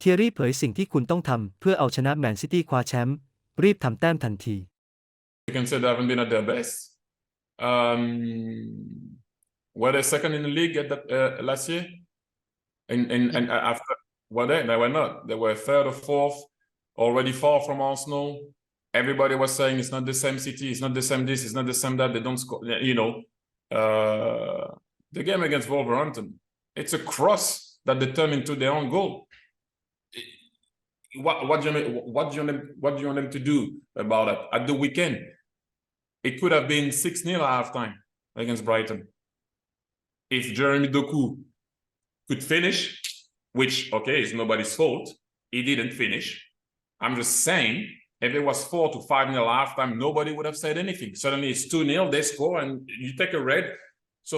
เทียรี่เผยสิ่งที่คุณต้องทำเพื่อเอาชนะแมนซิตี้คว้าแชมป์รีบทำแต้มทันที You can say they haven't been at their best. Were they second in the league at that, last year? And after were they were not. They were third or fourth, already far from Arsenal. Everybody was saying it's not the same City, it's not the same this, it's not the same that. They don't score. You know, the game against Wolverhampton, it's a cross that they turn into their own goal. What do you want them to do about it? At the weekend, it could have been 6-0 at halftime against Brighton. If Jeremy Doku could finish, which, okay, is nobody's fault, he didn't finish. I'm just saying, if it was 4 to 5-0 halftime, nobody would have said anything. Suddenly it's 2-0, they score, and you take a red. So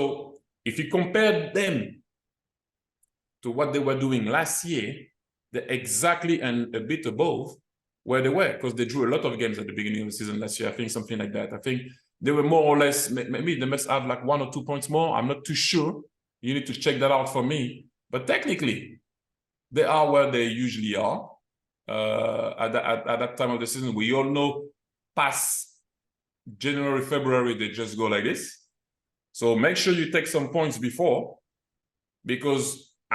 if you compare them to what they were doing last year, they're exactly and a bit above where they were, because they drew a lot of games at the beginning of the season last year. I think something like that. I think they were more or less, maybe they must have like 1 or 2 points more. I'm not too sure. You need to check that out for me. But technically, they are where they usually are. At that time of the season, we all know past January, February, they just go like this. So make sure you take some points before, because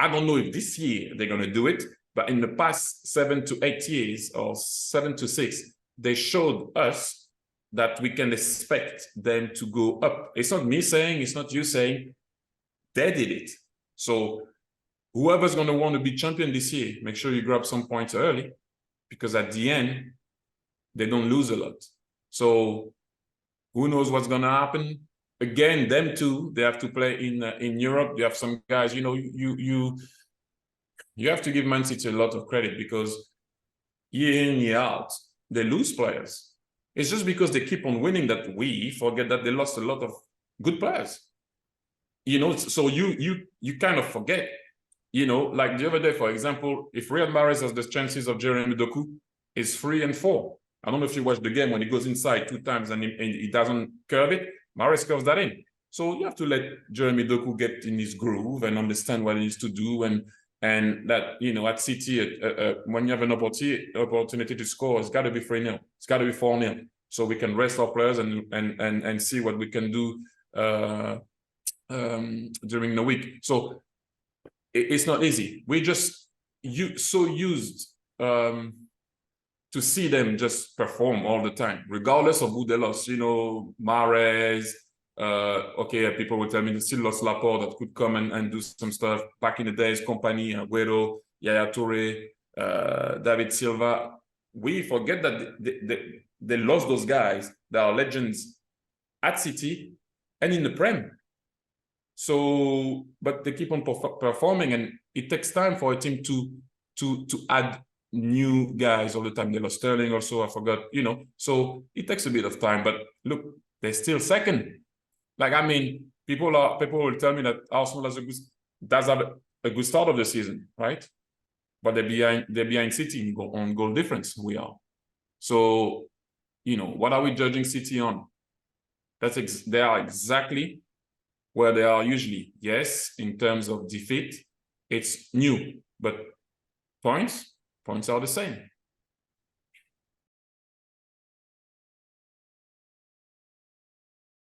I don't know if this year they're going to do it, but in the past 7 to 8 years or 7 to 6, they showed us that we can expect them to go up. It's not me saying, it's not you saying, they did it. So whoever's going to want to be champion this year, make sure you grab some points early, because at the end, they don't lose a lot. So who knows what's going to happen? Again, them too, they have to play in Europe. You have some guys, you know, you have to give Man City a lot of credit, because year in, year out, they lose players. It's just because they keep on winning that we forget that they lost a lot of good players. You know, so you kind of forget. You know, like the other day, for example, if Riyad Mahrez has the chances of Jeremy Doku, is 3 and 4. I don't know if you watched the game when he goes inside 2 times and he doesn't curve it. Mahrez curves that in. So you have to let Jeremy Doku get in his groove and understand what he needs to do, and that, you know, at City, when you have an opportunity to score, it's got to be 3-0. It's got to be 4-0. So we can rest our players and see what we can do during the week. So it's not easy. We just so used to see them just perform all the time, regardless of who they lost. You know, Mahrez, okay, people will tell me they still lost Laporte that could come and do some stuff. Back in the days, Company, Agüero, Yaya Toure, David Silva. We forget that they lost those guys that are legends at City and in the Prem. So, but they keep on performing, and it takes time for a team to add new guys all the time. They lost Sterling also, I forgot, you know. So it takes a bit of time, but look, they're still second. Like, I mean, people will tell me that Arsenal does have a good start of the season, right? But they're behind City on goal difference. We are. So, you know, what are we judging City on? They are exactly where they are usually. Yes, in terms of defeat, it's new, but points are the same.